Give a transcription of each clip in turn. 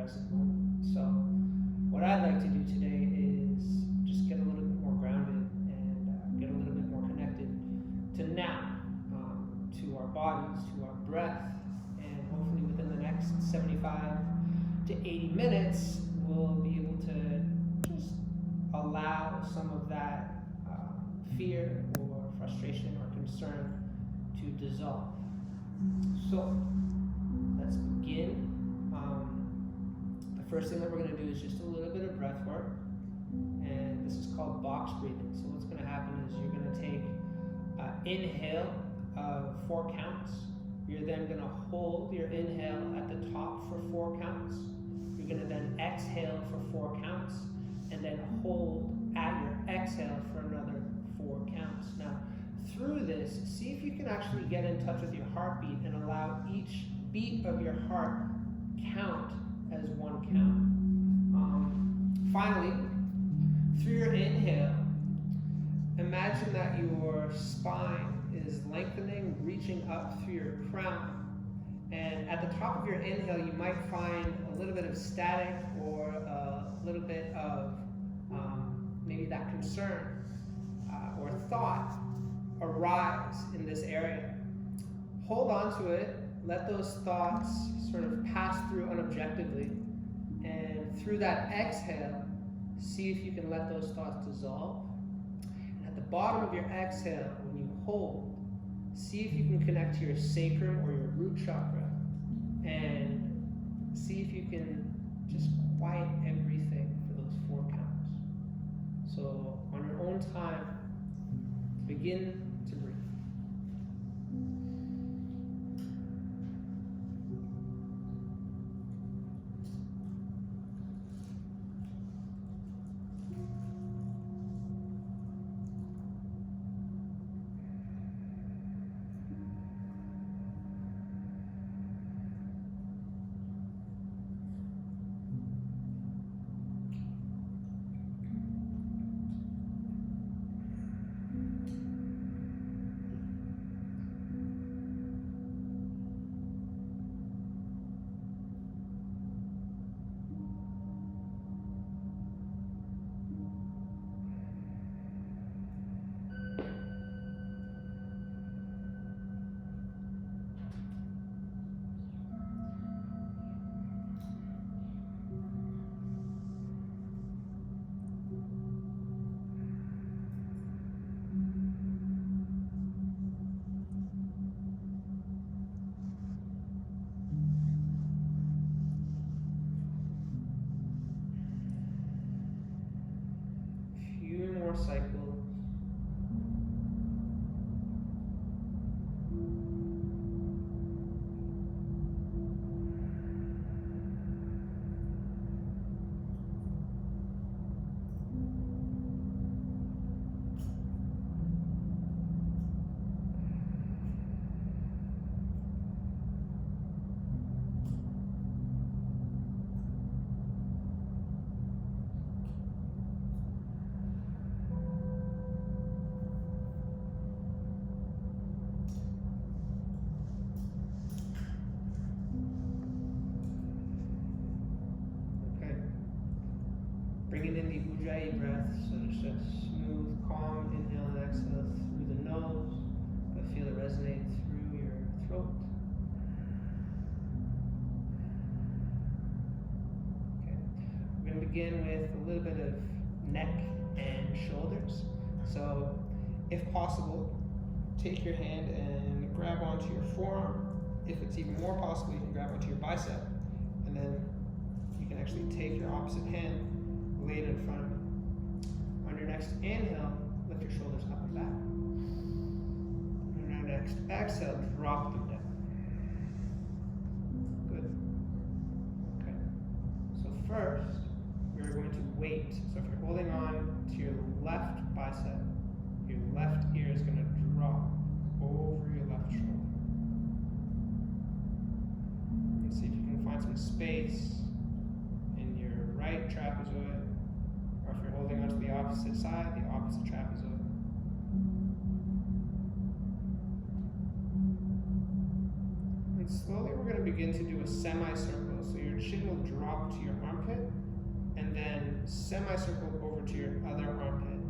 present moment. So what I'd like to do today is just get a little bit more grounded and get a little bit more connected to now, to our bodies, to our breath, and hopefully within the next 75 to 80 minutes, we'll be able to just allow some of that fear or frustration or concern to dissolve. So let's begin. The first thing that we're going to do is just a little bit of breath work, and this is called box breathing. So what's going to happen is you're going to take inhale of 4 counts. You're then going to hold your inhale at the top for 4 counts. You're going to then exhale for 4 counts, and then hold at your exhale for another 4 counts. Now, through this, see if you can actually get in touch with your heartbeat and allow each beat of your heart count as 1 count. Finally, through your inhale, imagine that your spine is lengthening, reaching up through your crown. And at the top of your inhale, you might find a little bit of static or a little bit of maybe that concern or thought arise in this area. Hold on to it, let those thoughts sort of pass through unobjectively, and through that exhale, see if you can let those thoughts dissolve. And at the bottom of your exhale, when you hold, see if you can connect to your sacrum or your root chakra, and see if you can just quiet everything for those 4 counts. So on your own time, begin to breathe. Cycles. Bringing in the Ujjayi breath, so just a smooth, calm inhale and exhale through the nose, but feel it resonate through your throat. Okay. We're going to begin with a little bit of neck and shoulders. So, if possible, take your hand and grab onto your forearm. If it's even more possible, you can grab onto your bicep, and then you can actually take your opposite hand, lay it in front of you. On your next inhale, lift your shoulders up and back. On your next exhale, drop them down. Good. Okay. So first, we're going to wait. So if you're holding on to your left bicep, your left ear is going to drop over your left shoulder. And see if you can find some space in your right trapezoid. Or if you're holding onto the opposite side, the opposite trapezoid. And slowly we're going to begin to do a semicircle. So your chin will drop to your armpit and then semicircle over to your other armpit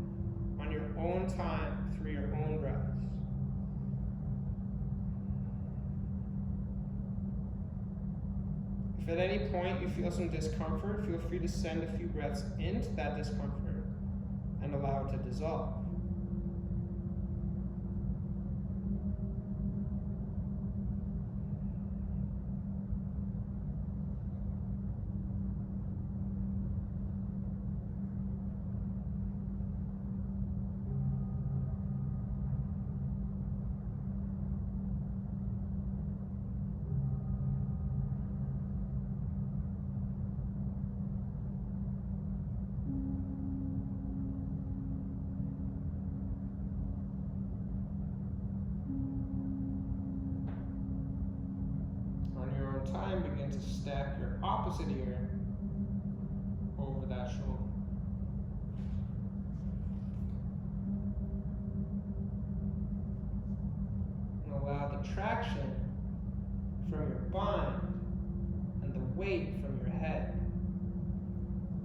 on your own time through your own breaths. If at any point you feel some discomfort, feel free to send a few breaths into that discomfort and allow it to dissolve. Time, begin to stack your opposite ear over that shoulder. And allow the traction from your bind and the weight from your head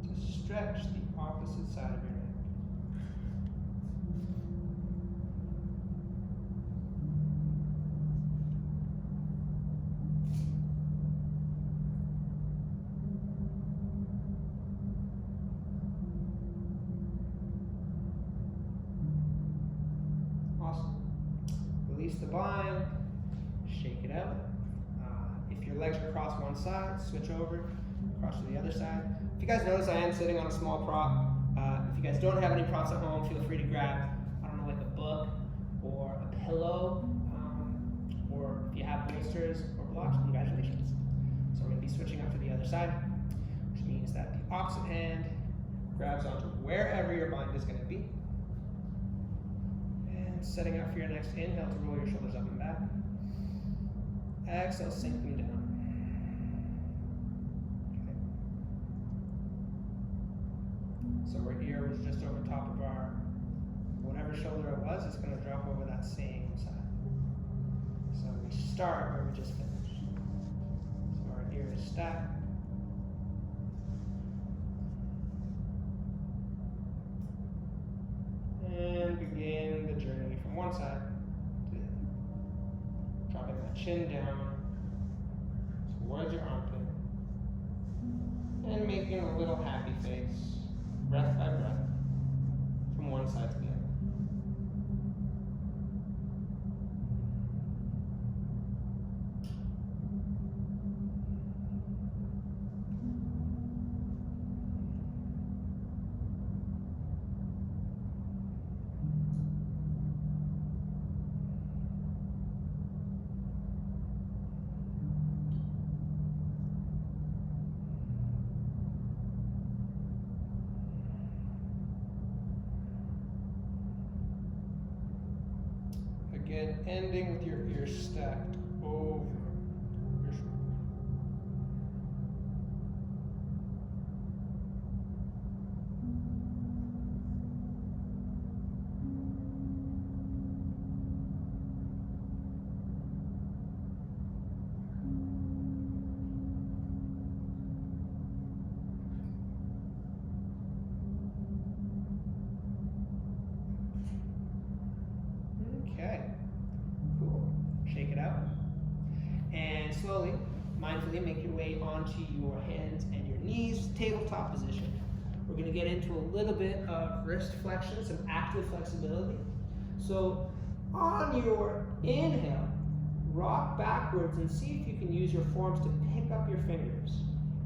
to stretch the opposite side of your neck. Release the bind, shake it out. If your legs are across one side, switch over, across to the other side. If you guys notice, I am sitting on a small prop. If you guys don't have any props at home, feel free to grab, I don't know, like a book or a pillow, or if you have bolsters or blocks, congratulations. So we're going to be switching up to the other side, which means that the opposite hand grabs onto wherever your bind is going to be. Setting up for your next inhale to roll your shoulders up and back. Exhale, sink them down. Okay. So our ear was just over top of our, whatever shoulder it was, it's going to drop over that same side. So we start where we just finished. So our ear is stacked. And begin the journey from one side to the other. Dropping that chin down towards your armpit. And making a little happy face, breath by breath, from one side to the other. Again, ending with your ears stacked over your shoulder. Okay. Cool. Shake it out. And slowly, mindfully make your way onto your hands and your knees, tabletop position. We're going to get into a little bit of wrist flexion, some active flexibility. So on your inhale, rock backwards and see if you can use your forearms to pick up your fingers.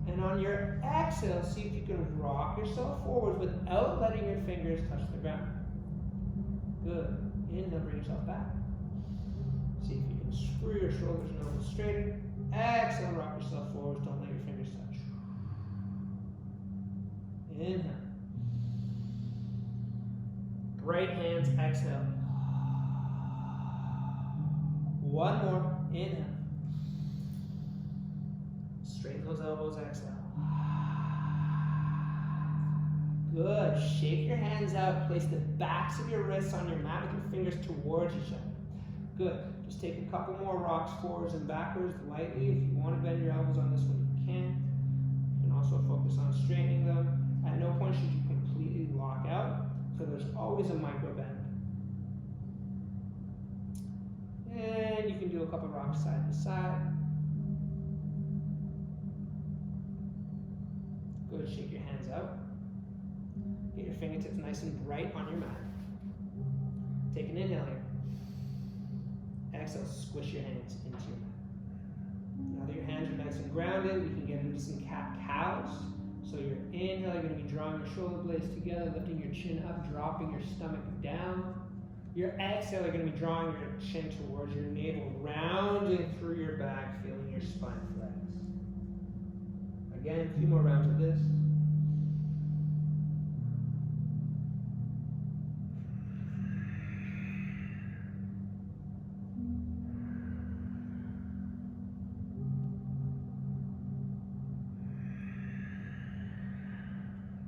And on your exhale, see if you can rock yourself forward without letting your fingers touch the ground. Good. Inhale, bring yourself back. See if you can screw your shoulders and elbows straighter. Exhale, rock yourself forward. Don't let your fingers touch. Inhale. Right hands, exhale. One more. Inhale. Straighten those elbows, exhale. Good. Shake your hands out. Place the backs of your wrists on your mat with your fingers towards each other. Good. Just take a couple more rocks forwards and backwards lightly. If you want to bend your elbows on this one, you can. You can also focus on straightening them. At no point should you completely lock out, so there's always a micro bend. And you can do a couple rocks side to side. Good. Shake your hands out. Get your fingertips nice and bright on your mat. Take an inhale here. Exhale, squish your hands into your mat. Now that your hands are nice and grounded, we can get into some cat-cows. So your inhale, you're going to be drawing your shoulder blades together, lifting your chin up, dropping your stomach down. Your exhale, you're going to be drawing your chin towards your navel, rounding through your back, feeling your spine flex. Again, a few more rounds of this.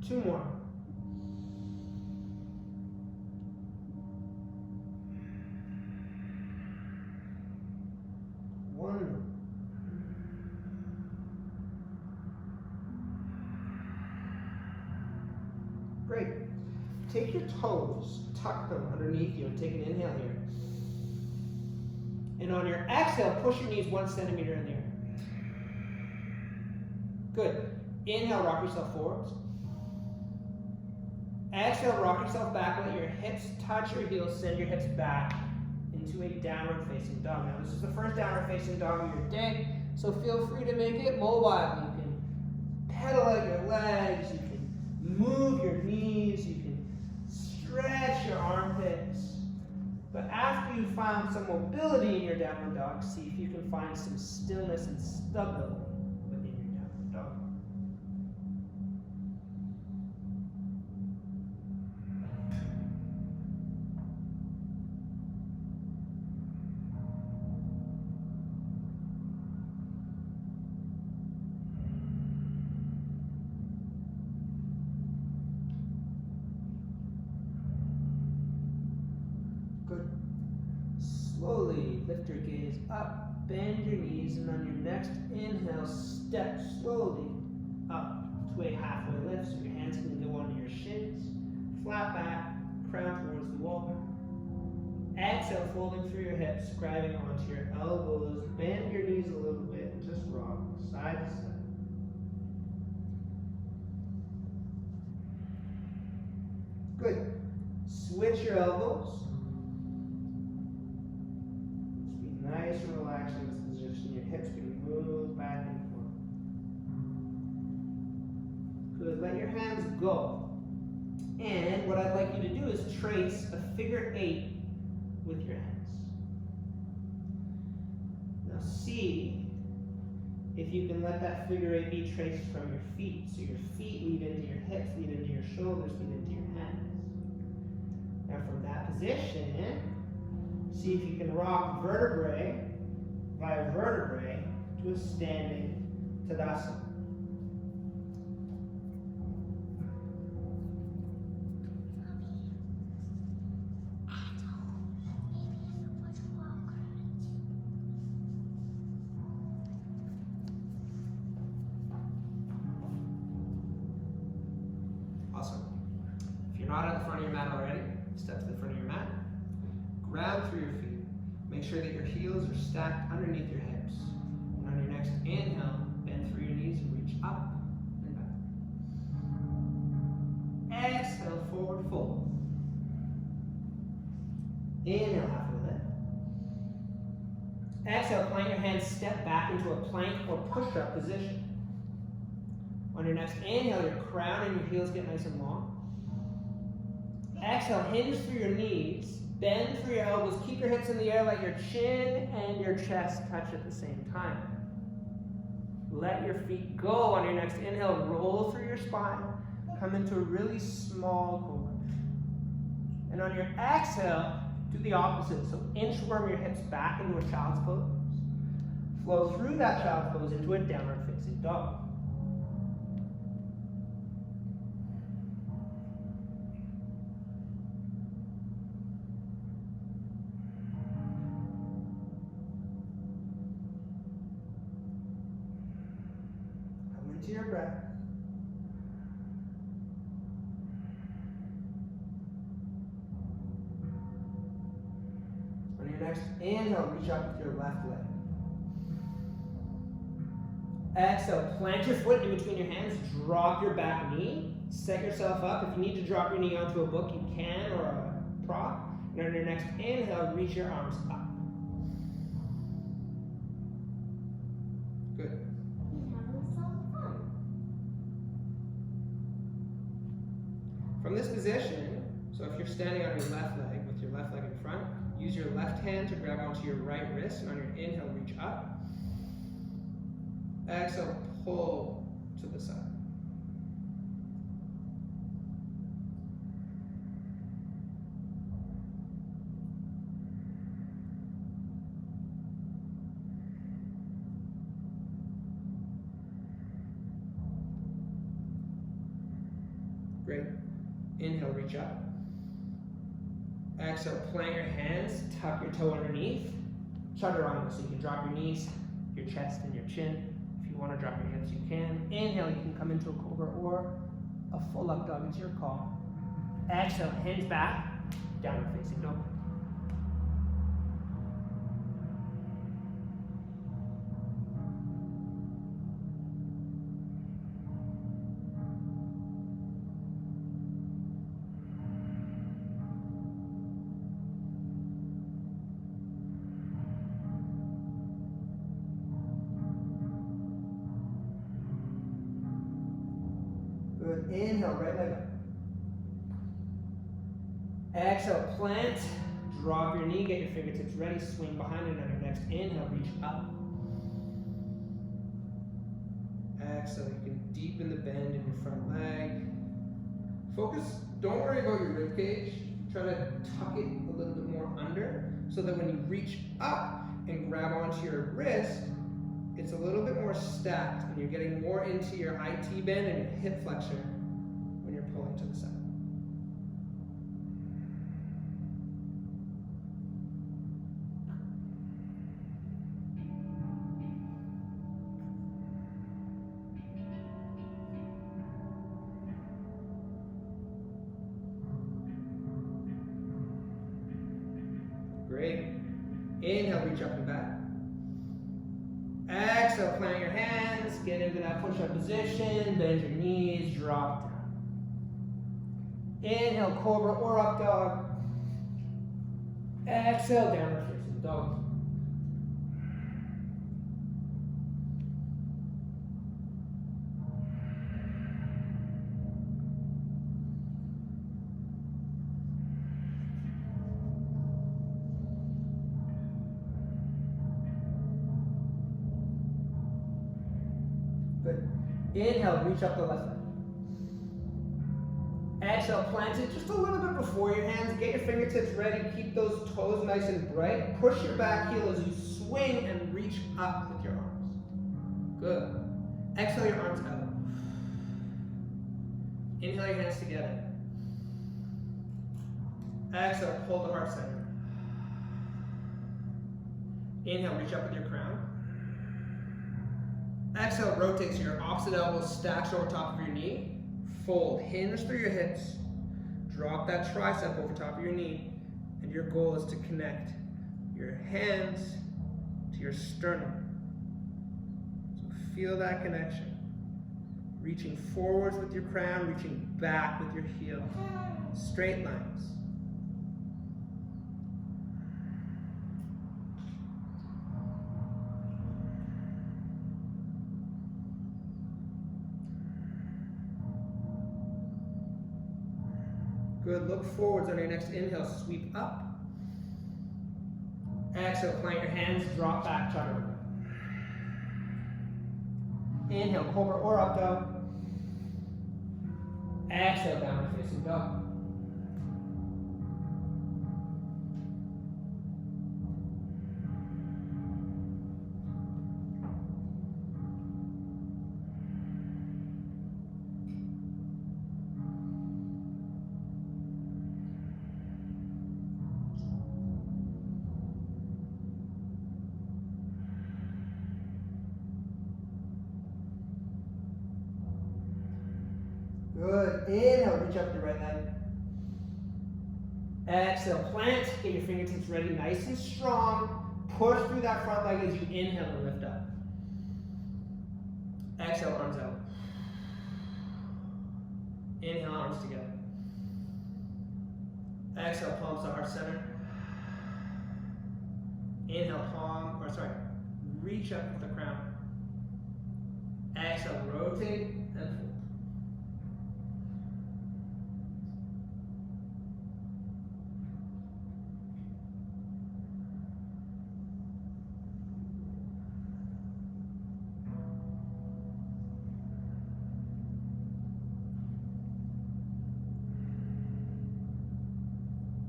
Two more. One more. Great. Take your toes, tuck them underneath you, and take an inhale here. And on your exhale, push your knees 1 centimeter in the air. Good. Inhale, rock yourself forwards. Exhale, rock yourself back, let your hips touch your heels, send your hips back into a downward facing dog. Now this is the first downward facing dog of your day, so feel free to make it mobile. You can pedal out your legs, you can move your knees, you can stretch your armpits. But after you found some mobility in your downward dog, see if you can find some stillness and stability within your downward dog. Good. Slowly lift your gaze up, bend your knees, and on your next inhale, step slowly up to a halfway lift. So your hands can go onto your shins, flat back, crown towards the wall. Exhale, folding through your hips, grabbing onto your elbows, bend your knees a little bit, and just rock side to side. Good. Switch your elbows. Nice and relaxed in this position. Your hips can move back and forth. Good. Let your hands go. And what I'd like you to do is trace a figure 8 with your hands. Now see if you can let that figure 8 be traced from your feet. So your feet lead into your hips, lead into your shoulders, lead into your hands. Now from that position, see if you can rock vertebrae by vertebrae to a standing Tadasana. Awesome. If you're not at the front of your mat already, step to the front of your mat. Ground through your feet. Make sure that your heels are stacked underneath your hips. And on your next inhale, bend through your knees and reach up and back. Exhale, forward fold. Inhale, halfway lift. Exhale, plant your hands, step back into a plank or push-up position. On your next inhale, your crown and your heels get nice and long. Exhale, hinge through your knees. Bend through your elbows, keep your hips in the air, let your chin and your chest touch at the same time. Let your feet go on your next inhale, roll through your spine, come into a really small cobra. And on your exhale, do the opposite. So inchworm your hips back into a child's pose. Flow through that child's pose into a downward facing dog. your breath. On your next inhale, reach up with your left leg. Exhale, plant your foot in between your hands, drop your back knee, set yourself up. If you need to drop your knee onto a book, you can, or a prop. And on your next inhale, reach your arms up. Good. He's having some fun. From this position, so if you're standing on your left leg with your left leg in front, use your left hand to grab onto your right wrist, and on your inhale, reach up. Exhale, pull to the side. Great. Inhale, reach up. Exhale, plant your hands, tuck your toe underneath. Chaturanga, so you can drop your knees, your chest, and your chin. If you want to drop your hips, you can. Inhale, you can come into a cobra or a full up dog. It's your call. Exhale, hands back, downward facing dog. Good. Inhale, right leg up. Exhale, plant. Drop your knee, get your fingertips ready, swing behind it on your next inhale, reach up. Exhale, you can deepen the bend in your front leg. Focus, don't worry about your rib cage. Try to tuck it a little bit more under so that when you reach up and grab onto your wrist, it's a little bit more stacked and you're getting more into your IT bend and your hip flexion when you're pulling to the side. Great. Inhale, reach up and back. Exhale, plant your hands, get into that push-up position, bend your knees, drop down. Inhale, cobra or up dog. Exhale, downward facing dog. Good. Inhale, reach up the left leg. Exhale, plant it just a little bit before your hands. Get your fingertips ready. Keep those toes nice and bright. Push your back heel as you swing and reach up with your arms. Good. Exhale your arms out. Inhale your hands together. Exhale, pull to heart center. Inhale, reach up with your crown. Exhale, rotate so your opposite elbow stacks over top of your knee. Fold, hinge through your hips. Drop that tricep over top of your knee. And your goal is to connect your hands to your sternum. So feel that connection. Reaching forwards with your crown, reaching back with your heel. Straight lines. Good, look forwards on your next inhale, sweep up. Exhale, plant your hands, drop back, chaturanga. Inhale, cobra or up dog. Exhale, downward facing dog. Good. Inhale, reach up the right leg. Exhale, plant. Get your fingertips ready, nice and strong. Push through that front leg as you inhale and lift up. Exhale, arms out. Inhale, arms together. Exhale, palms to heart center. Inhale, reach up with the crown. Exhale, rotate and fold.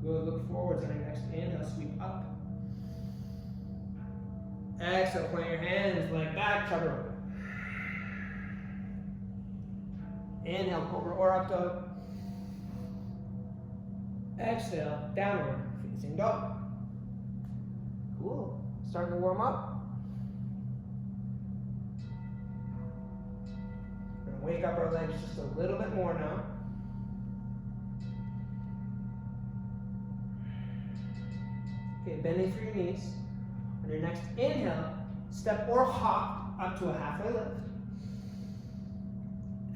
Good, look forwards on your next inhale, sweep up. Exhale, plant your hands, leg back, chaturanga. Inhale, cobra or up dog. Exhale, downward facing dog. Cool. Starting to warm up. We're going to wake up our legs just a little bit more now. Okay, bending through your knees. On your next inhale, step or hop up to a halfway lift.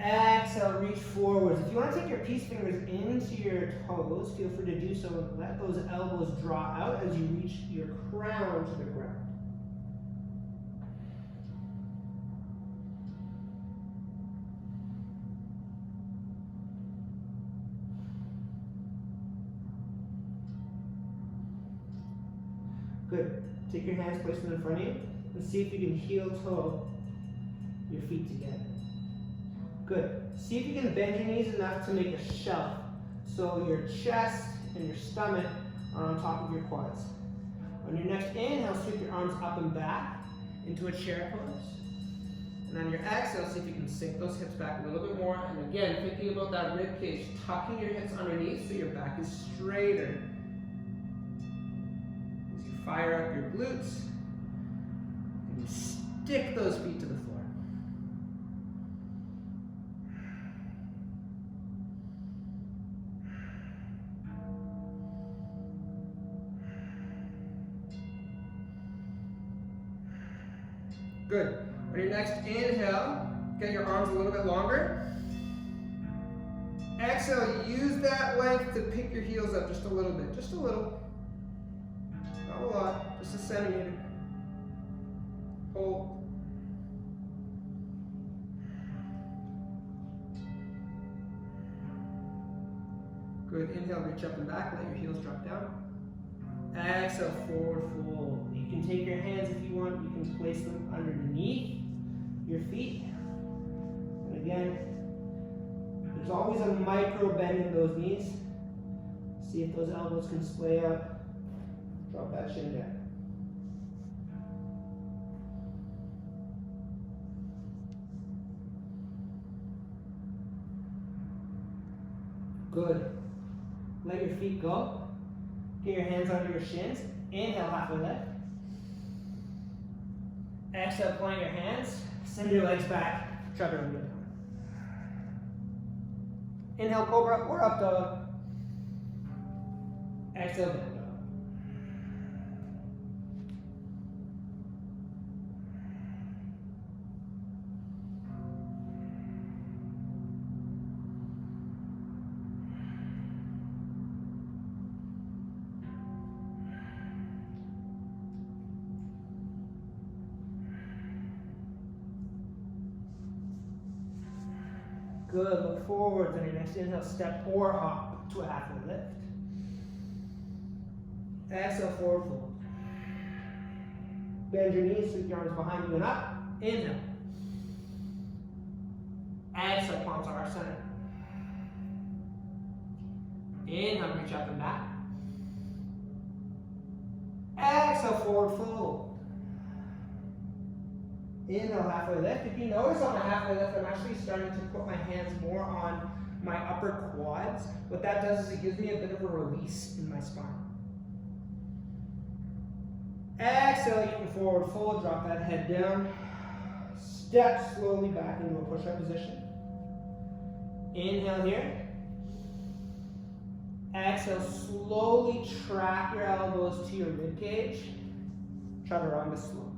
Exhale, reach forwards. If you want to take your peace fingers into your toes, feel free to do so and let those elbows draw out as you reach your crown to the ground. Good. Take your hands, place them in front of you, and see if you can heel toe your feet together. Good. See if you can bend your knees enough to make a shelf so your chest and your stomach are on top of your quads. On your next inhale, sweep your arms up and back into a chair pose. And on your exhale, see if you can sink those hips back a little bit more. And again, thinking about that rib cage, tucking your hips underneath so your back is straighter. Fire up your glutes, and you stick those feet to the floor. Good. On your next inhale, get your arms a little bit longer. Exhale, use that length to pick your heels up just a little bit, just a little. Not a lot, just a centimeter. Hold. Good, inhale, reach up and back, let your heels drop down. Exhale, forward fold. You can take your hands if you want, you can place them underneath your feet. And again, there's always a micro bend in those knees. See if those elbows can splay out. Drop that chin down. Good. Let your feet go. Get your hands under your shins. Inhale, halfway lift. Exhale, plant your hands. Send your legs back. Chaturanga. Inhale, cobra or up dog. Exhale, down dog. Good, look forwards on your next inhale, step or hop to a halfway lift. Exhale, forward fold. Bend your knees, sweep your arms behind you and up. Inhale. Exhale, palms to heart center. Inhale, reach up and back. Exhale, forward fold. Inhale, halfway lift. If you notice on the halfway lift, I'm actually starting to put my hands more on my upper quads. What that does is it gives me a bit of a release in my spine. Exhale, you can forward fold, drop that head down. Step slowly back into a push-up position. Inhale here. Exhale, slowly track your elbows to your rib cage. Chaturanga slow.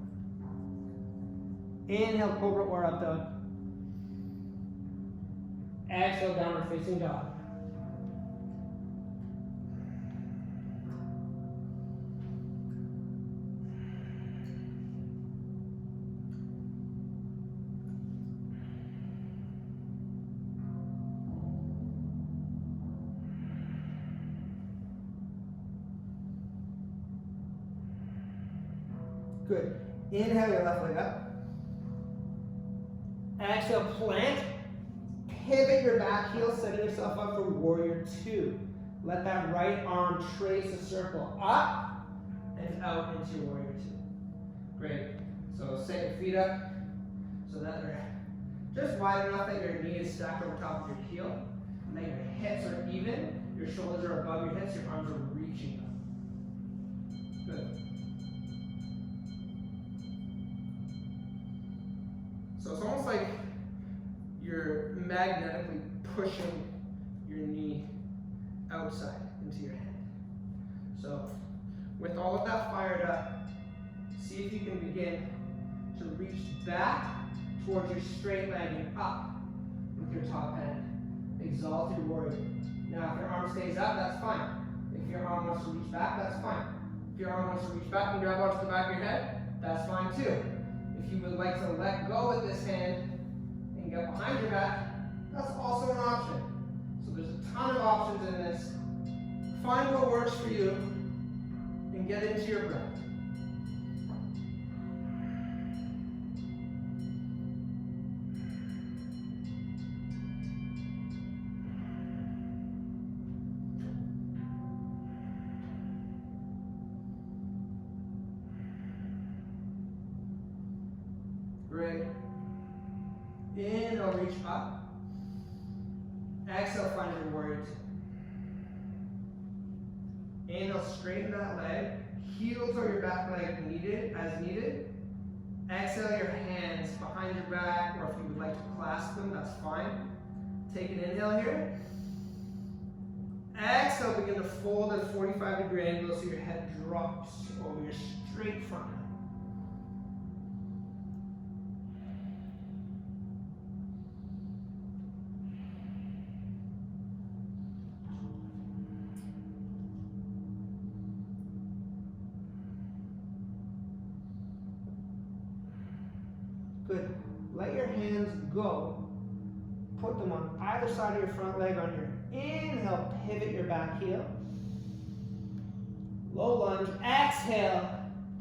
Inhale, cobra or up dog. Exhale, downward facing dog. Good. Inhale your left leg up. Exhale, plant. Pivot your back heel, setting yourself up for warrior two. Let that right arm trace a circle up and out into your warrior two. Great. So set your feet up so that they're just wide enough that your knee is stacked over top of your heel, and that your hips are even, your shoulders are above your hips, your arms are reaching up. Good. So it's almost like you're magnetically pushing your knee outside into your hand. So with all of that fired up, see if you can begin to reach back towards your straight leg and up with your top hand. Exalted warrior. Now if your arm stays up, that's fine. If your arm wants to reach back, that's fine. If your arm wants to reach back and grab onto the back of your head, that's fine too. If you would like to let go with this hand and get behind your back, that's also an option. So there's a ton of options in this. Find what works for you and get into your breath. Great. Inhale, reach up. Exhale, find your warrior two. Inhale, straighten that leg. Heel toward your back leg needed, as needed. Exhale your hands behind your back, or if you would like to clasp them, that's fine. Take an inhale here. Exhale, begin to fold at a 45-degree angle so your head drops over your straight front leg. Good. Let your hands go. Put them on either side of your front leg on your inhale, pivot your back heel. Low lunge, exhale,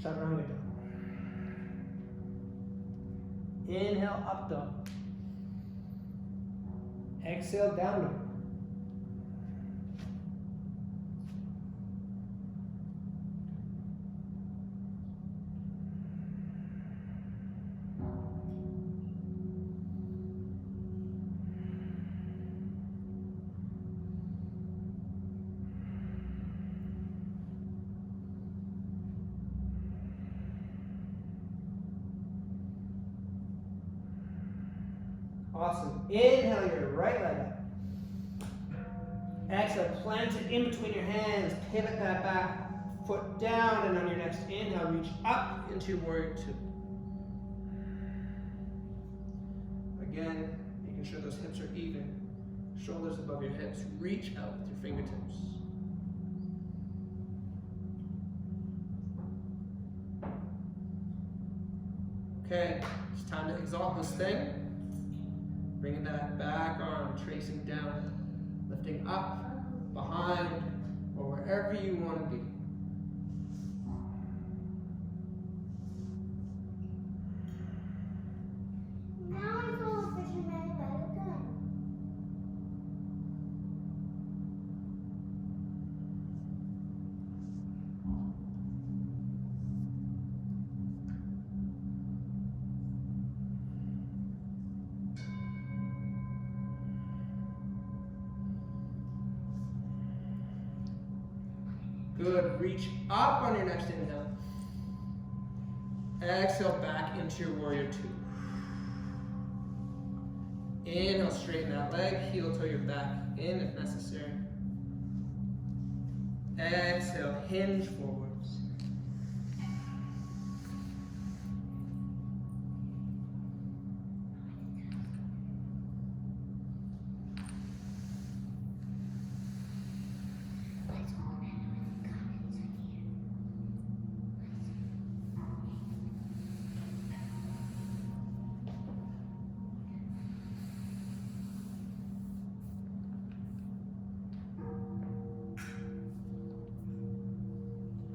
chaturanga dog. Inhale, up dog. Exhale, down dog. Awesome. Inhale your right leg up. Exhale, plant it in between your hands. Pivot that back foot down, and on your next inhale, reach up into warrior two. Again, making sure those hips are even. Shoulders above your hips. Reach out with your fingertips. Okay, it's time to exalt this thing. Bringing that back arm, tracing down, lifting up, behind, or wherever you want to be. Now I feel a fisherman by the gun. Good. Reach up on your next inhale. Exhale back into your warrior two. Inhale, straighten that leg, heel toe your back in if necessary. Exhale, hinge forwards.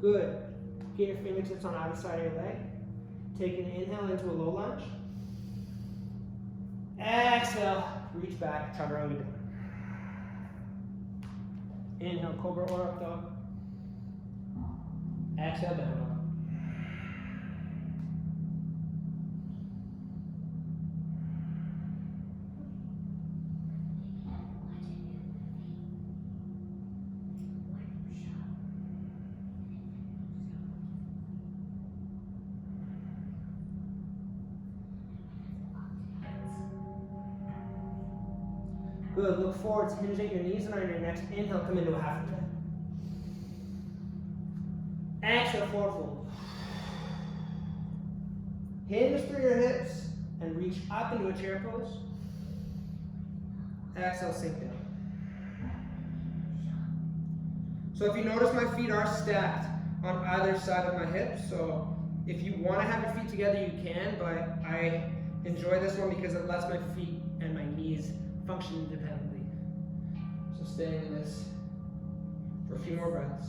Good. Get your fingertips on either side of your leg. Take an inhale into a low lunge. Exhale, reach back, chaturanga down. Inhale, cobra or up dog. Exhale, down dog. Good, look forwards, hinge at your knees, and on your next inhale, come into a half plank. Exhale, forward fold. Hinge through your hips, and reach up into a chair pose. Exhale, sink down. So if you notice, my feet are stacked on either side of my hips, so if you want to have your feet together, you can, but I enjoy this one because it lets my feet and my knees function independently. So staying in this for a few more breaths.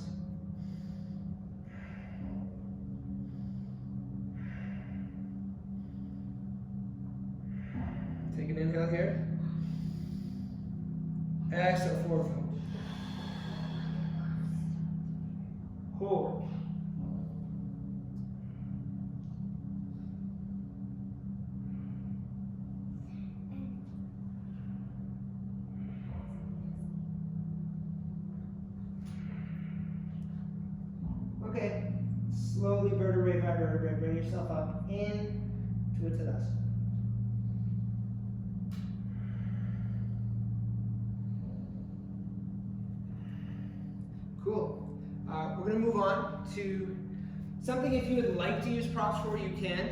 Take an inhale here. Exhale, forward fold. Hold. Okay, slowly vertebrae by vertebrae, bring yourself up in to a Tadasana. Cool. We're going to move on to something if you would like to use props for, you can.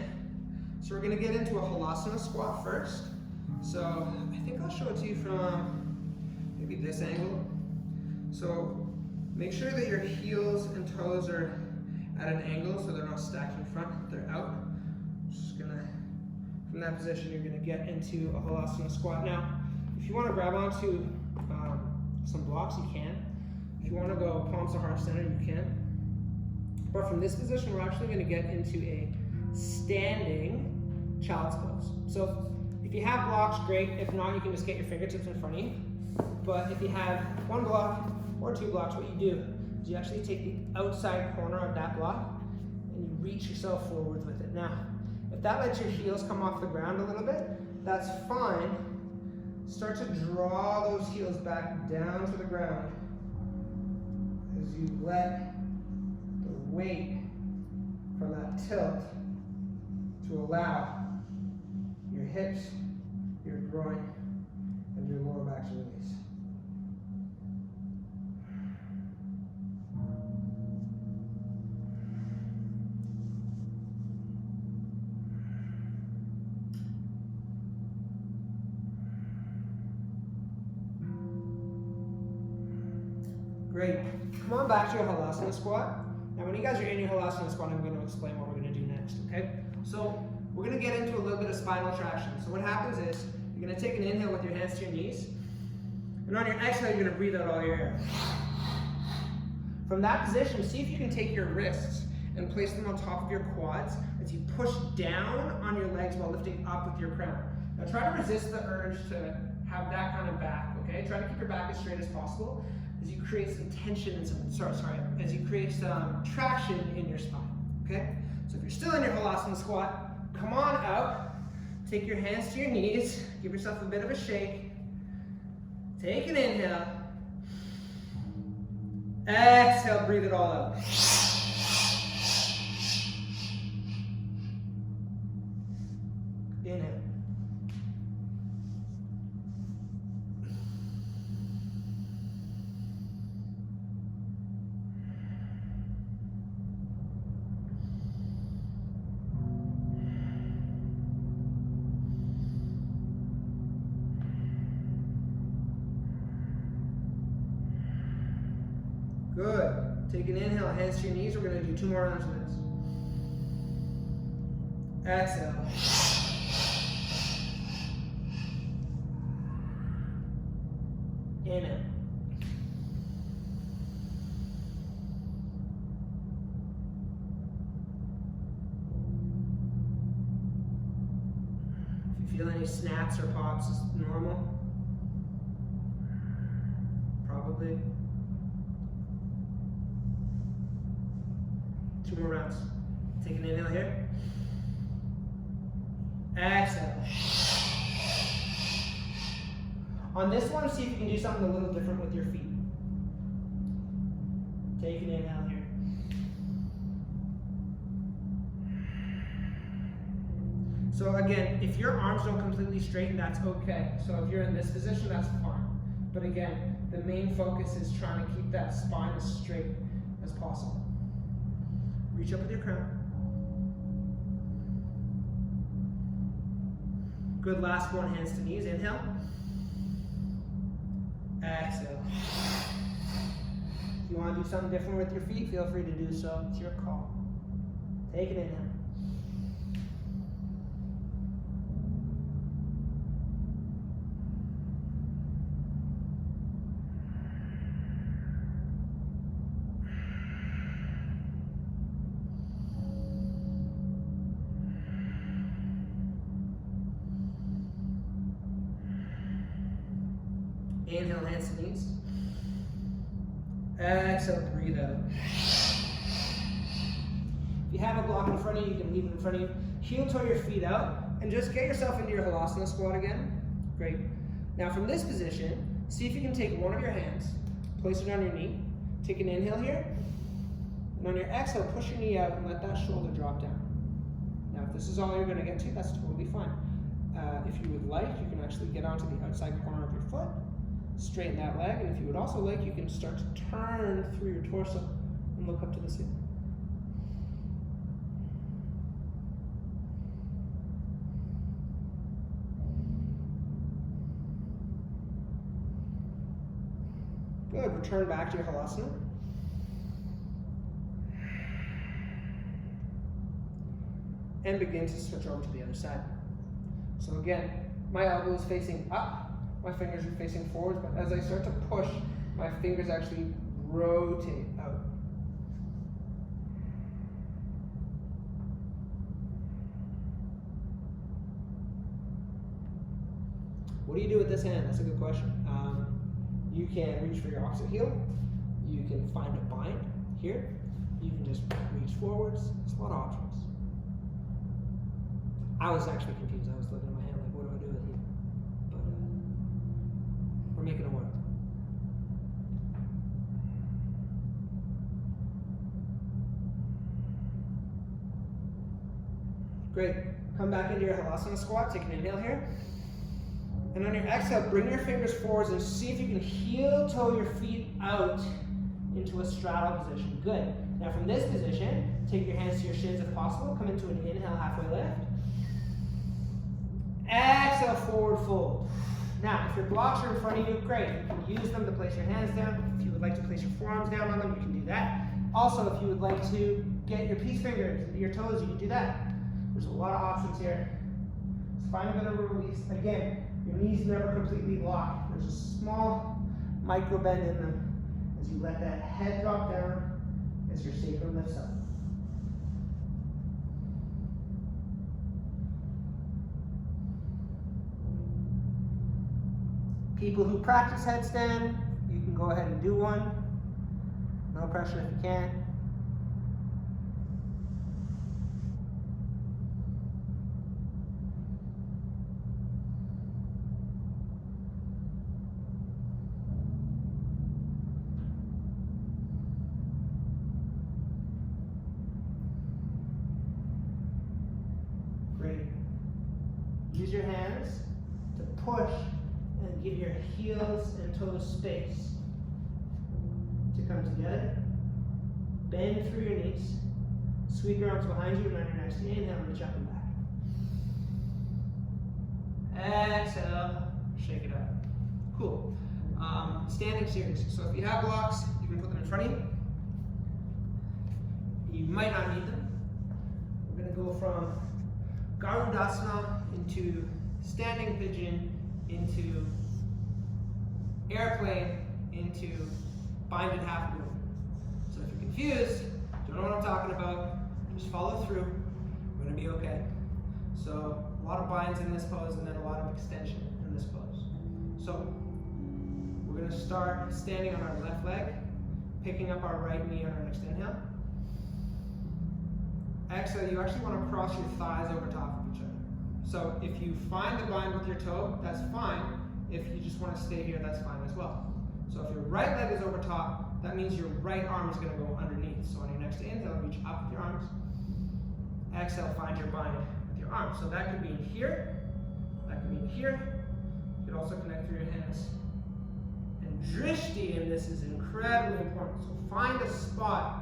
So we're going to get into a Halasana squat first. So I think I'll show it to you from maybe this angle. So make sure that your heels and toes are at an angle so they're not stacked in front, they're out. Just gonna, from that position, you're gonna get into a Halasana squat. Now, if you wanna grab onto some blocks, you can. If you wanna go palms to heart center, you can. But from this position, we're actually gonna get into a standing child's pose. So if you have blocks, great. If not, you can just get your fingertips in front of you. But if you have one block or two blocks, what you do is you actually take the outside corner of that block and you reach yourself forwards with it. Now, if that lets your heels come off the ground a little bit, that's fine. Start to draw those heels back down to the ground as you let the weight from that tilt to allow your hips, your groin, and your lower back to release. Great. Come on back to your Halasana squat. Now when you guys are in your Halasana squat, I'm going to explain what we're going to do next, okay? So we're going to get into a little bit of spinal traction. So what happens is, you're going to take an inhale with your hands to your knees, and on your exhale, you're going to breathe out all your air. From that position, see if you can take your wrists and place them on top of your quads as you push down on your legs while lifting up with your crown. Now try to resist the urge to have that kind of back, okay? Try to keep your back as straight as possible as you create some tension and as you create some traction in your spine, okay? So if you're still in your Halasana squat, come on out, take your hands to your knees, give yourself a bit of a shake, take an inhale, exhale, breathe it all out. Inhale. Take an inhale, hands to your knees. We're going to do 2 more rounds of this. Exhale. Inhale. If you feel any snaps or pops, it's normal. Probably. 2 more rounds. Take an inhale here. Exhale. On this one, see if you can do something a little different with your feet. Take an inhale here. So again, if your arms don't completely straighten, that's okay. So if you're in this position, that's fine. But again, the main focus is trying to keep that spine as straight as possible. Reach up with your crown. Good, last one, hands to knees, inhale. Exhale. If you want to do something different with your feet, feel free to do so. It's your call. Take an inhale. Inhale, hands to knees. Exhale, breathe out. If you have a block in front of you, you can leave it in front of you. Heel toe your feet out and just get yourself into your Halasana squat again. Great. Now from this position, see if you can take one of your hands, place it on your knee, take an inhale here, and on your exhale, push your knee out and let that shoulder drop down. Now if this is all you're going to get to, that's totally fine. If you would like, you can actually get onto the outside corner of your foot, straighten that leg, and if you would also like, you can start to turn through your torso and look up to the ceiling. Good, return back to your Halasana. And begin to switch over to the other side. So again, my elbow is facing up, my fingers are facing forwards, but as I start to push, my fingers actually rotate out. What do you do with this hand? That's a good question. You can reach for your opposite heel. You can find a bind here. You can just reach forwards. There's a lot of options. I was actually confused. I was looking at my hand like, what do I do with it? But we're making it work. Great. Come back into your Halasana squat. Take an inhale here. And on your exhale, bring your fingers forwards and see if you can heel toe your feet out into a straddle position. Good. Now from this position, take your hands to your shins if possible. Come into an inhale, halfway lift. Exhale, forward fold. Now, if your blocks are in front of you, great. You can use them to place your hands down. If you would like to place your forearms down on them, you can do that. Also, if you would like to get your peace fingers into your toes, you can do that. There's a lot of options here. Just find a bit of a release. Again, your knees never completely lock. There's a small micro bend in them as you let that head drop down as your sacrum lifts up. People who practice headstand, you can go ahead and do one. No pressure if you can't. Great. Use your hands to push and give your heels and toes space to come together. Bend through your knees. Sweep your arms behind you, and on your next inhale, reach up and back. Exhale, shake it out. Cool. Standing series. So if you have blocks, you can put them in front of you. You might not need them. We're going to go from Garudasana into standing pigeon, into airplane, into binded half moon. So if you're confused, don't know what I'm talking about, just follow through. We're going to be okay. So a lot of binds in this pose and then a lot of extension in this pose. So we're going to start standing on our left leg, picking up our right knee on our next inhale. Exhale, you actually want to cross your thighs over top of each other. So if you find the bind with your toe, that's fine. If you just want to stay here, that's fine as well. So if your right leg is over top, that means your right arm is going to go underneath. So on your next inhale, reach up with your arms. Exhale, find your bind with your arms. So that could be in here, that could be in here. You could also connect through your hands. And drishti in this is incredibly important. So find a spot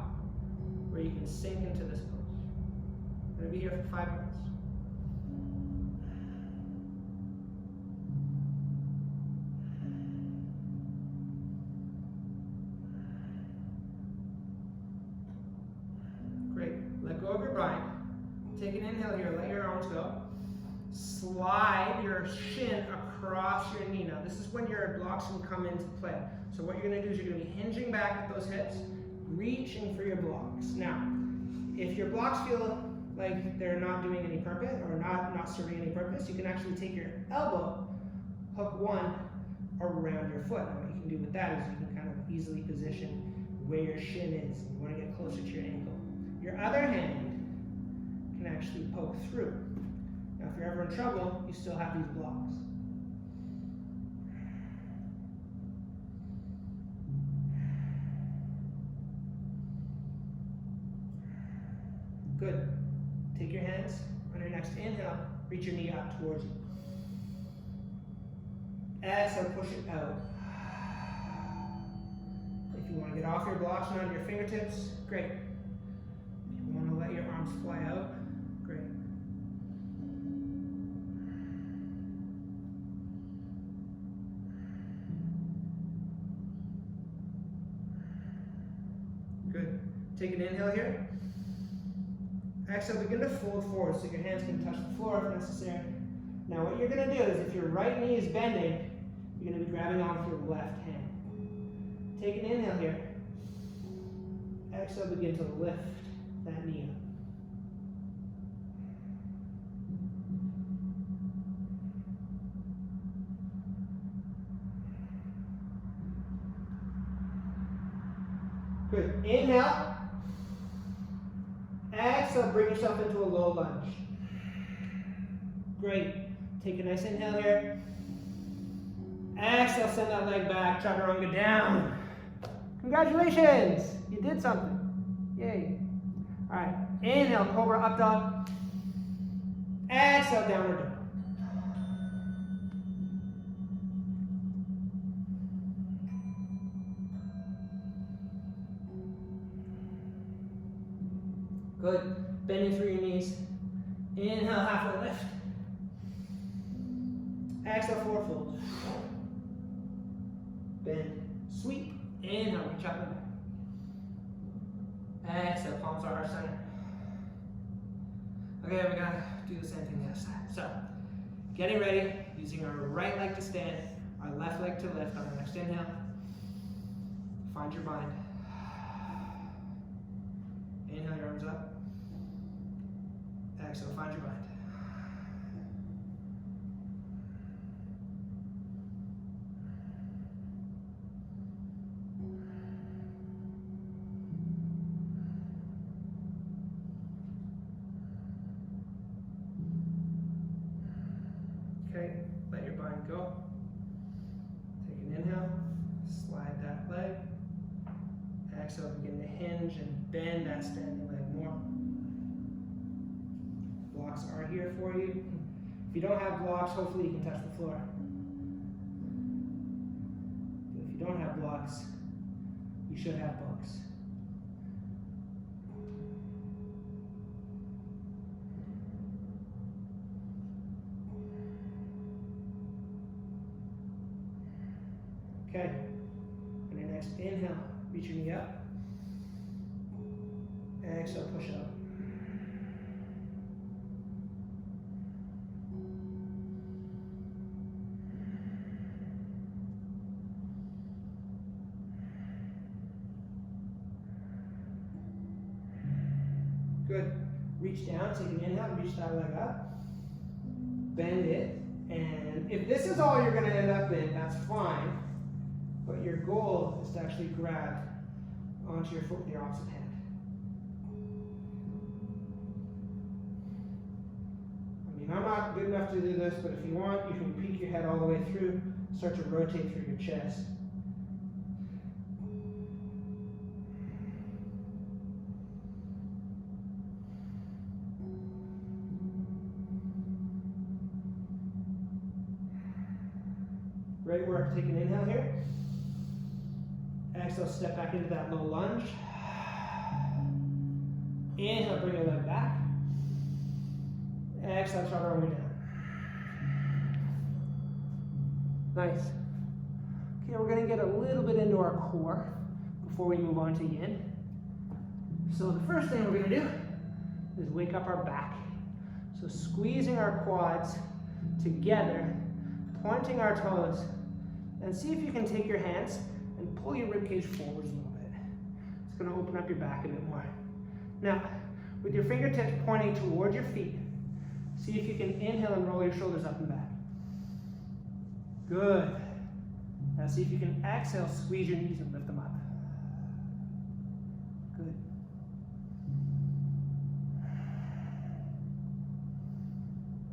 where you can sink into this pose. I'm going to be here for 5 minutes. Great. Let go of your bind. Take an inhale here. Let your arms go. Slide your shin across your knee. Now, this is when your blocks can come into play. So what you're going to do is you're going to be hinging back at those hips, reaching for your blocks. Now, if your blocks feel like they're not doing any purpose or not serving any purpose, you can actually take your elbow, hook one around your foot. Now what you can do with that is you can kind of easily position where your shin is. You want to get closer to your ankle. Your other hand can actually poke through. Now if you're ever in trouble, you still have these blocks. Good. Take your hands on your next inhale, reach your knee up towards you. Exhale, push it out. If you want to get off your blocks and onto your fingertips, great. If you want to let your arms fly out, great. Good. Take an inhale here. Exhale, begin to fold forward so your hands can touch the floor if necessary. Now what you're going to do is if your right knee is bending, you're going to be grabbing onto your left hand. Take an inhale here. Exhale, begin to lift that knee up. Good. Inhale. Exhale, bring yourself into a low lunge. Great. Take a nice inhale here. Exhale, send that leg back, chaturanga down. Congratulations, you did something. Yay. All right, inhale, cobra up dog. Exhale, downward dog. Good. Bending through your knees. Inhale, halfway lift. Exhale, forward fold. Bend. Sweep. Inhale, reach up and back. Exhale, palms are heart center. Okay, we gotta do the same thing the other side. So, getting ready, using our right leg to stand, our left leg to lift on our next inhale. Find your bind. Inhale, your arms up. Exhale, find your bind. Okay, let your bind go. Take an inhale, slide that leg. Exhale, begin to hinge and bend that standing leg more. Blocks are here for you. If you don't have blocks, hopefully you can touch the floor. But if you don't have blocks, you should have books. Okay, on your next inhale, reach your knee up. Exhale, push up. Good. Reach down, take an inhale, reach that leg up. Bend it. And if this is all you're going to end up in, that's fine. But your goal is to actually grab onto your foot with your opposite hand. I mean, I'm not good enough to do this, but if you want, you can peek your head all the way through, start to rotate through your chest. Great work. Take an inhale here. Exhale, step back into that low lunge. Inhale, bring your leg back. Exhale, try to arm way down. Nice. Okay, we're going to get a little bit into our core before we move on to yin. So the first thing we're going to do is wake up our back. So squeezing our quads together, pointing our toes, and see if you can take your hands and pull your ribcage forwards a little bit. It's going to open up your back a bit more. Now, with your fingertips pointing towards your feet, see if you can inhale and roll your shoulders up and back. Good. Now see if you can exhale, squeeze your knees and lift them up. Good.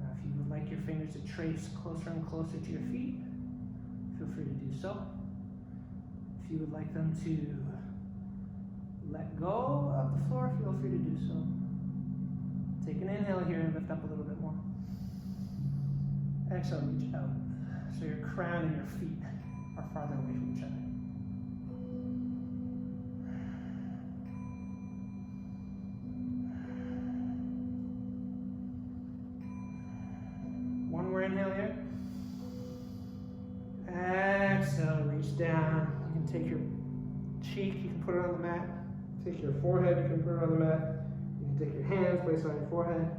Now if you would like your fingers to trace closer and closer to your feet, feel free to do so. If you would like them to let go of the floor, feel free to do so. Take an inhale here and lift up a little bit more. Exhale, reach out. So your crown and your feet are farther away from each other. One more inhale here. Exhale, reach down. You can take your cheek, you can put it on the mat. Take your forehead, you can put it on the mat. You can take your hands, place it on your forehead.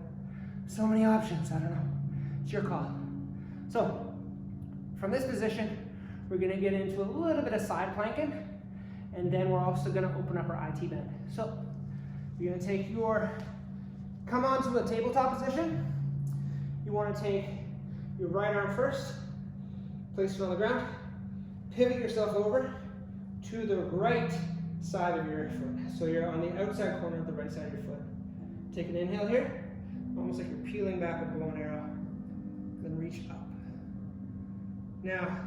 So many options, I don't know. It's your call. So, from this position, we're going to get into a little bit of side planking, and then we're also going to open up our IT bend. So, you're going to take come onto a tabletop position. You want to take your right arm first, place it on the ground, pivot yourself over to the right side of your foot. So you're on the outside corner of the right side of your foot. Take an inhale here, almost like you're peeling back a bow and arrow, then reach up. Now,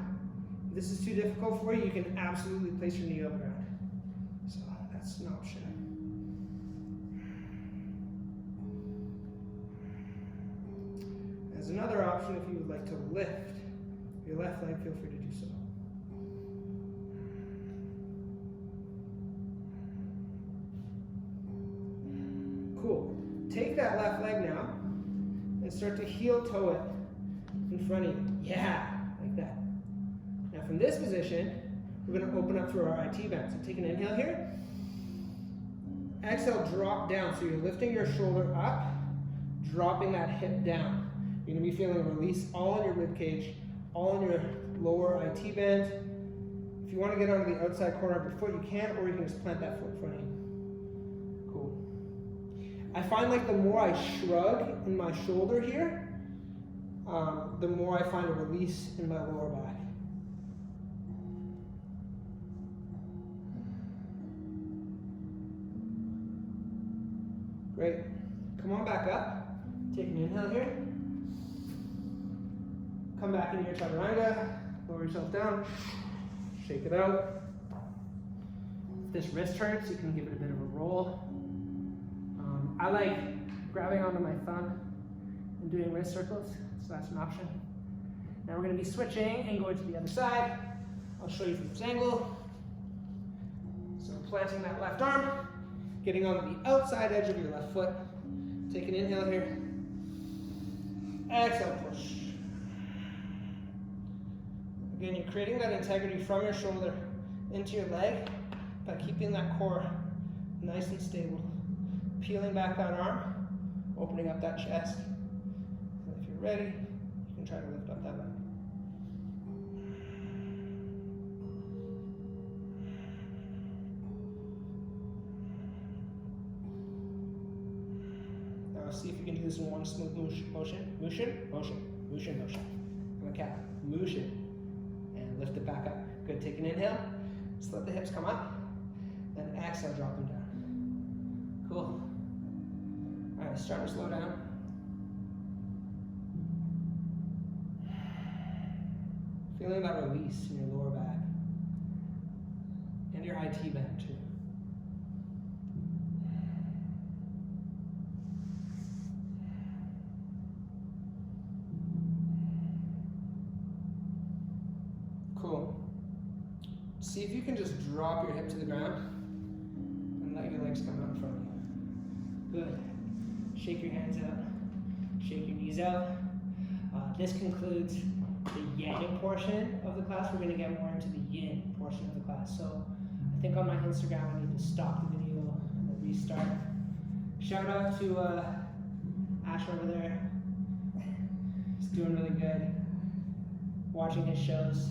if this is too difficult for you, you can absolutely place your knee on the ground. So that's an option. As another option, if you would like to lift your left leg, feel free to do so. Cool. Take that left leg now and start to heel toe it in front of you. Yeah, like that. Now from this position, we're going to open up through our IT bend. So take an inhale here. Exhale, drop down. So you're lifting your shoulder up, dropping that hip down. You're going to be feeling a release all in your rib cage, all in your lower IT bend. If you want to get onto the outside corner of your foot, you can, or you can just plant that foot in front of you. Cool. I find like the more I shrug in my shoulder here, the more I find a release in my lower back. Great. Come on back up. Take an inhale here. Come back into your chaturanga. Lower yourself down. Shake it out. If this wrist hurts, you can give it a bit of a roll. I like grabbing onto my thumb and doing wrist circles, so that's an option. Now we're going to be switching and going to the other side. I'll show you from this angle. So planting that left arm, getting onto the outside edge of your left foot. Take an inhale here. Exhale, push. Again, you're creating that integrity from your shoulder into your leg by keeping that core nice and stable. peeling back that arm, opening up that chest. And if you're ready, you can try to lift up that leg. Now see if you can do this in one smooth motion. On the count. Motion. And lift it back up. Good. Take an inhale. Just let the hips come up. Then exhale, drop them down. Cool. All right, start to slow down. Feeling that release in your lower back. And your IT band too. Cool. See if you can just drop your hip to the ground and let your legs come out in front of you. Good. Shake your hands out. Shake your knees out. This concludes the yang portion of the class. We're going to get more into the yin portion of the class. So I think on my Instagram I need to stop the video and restart. Shout out to Ash over there. He's doing really good. Watching his shows.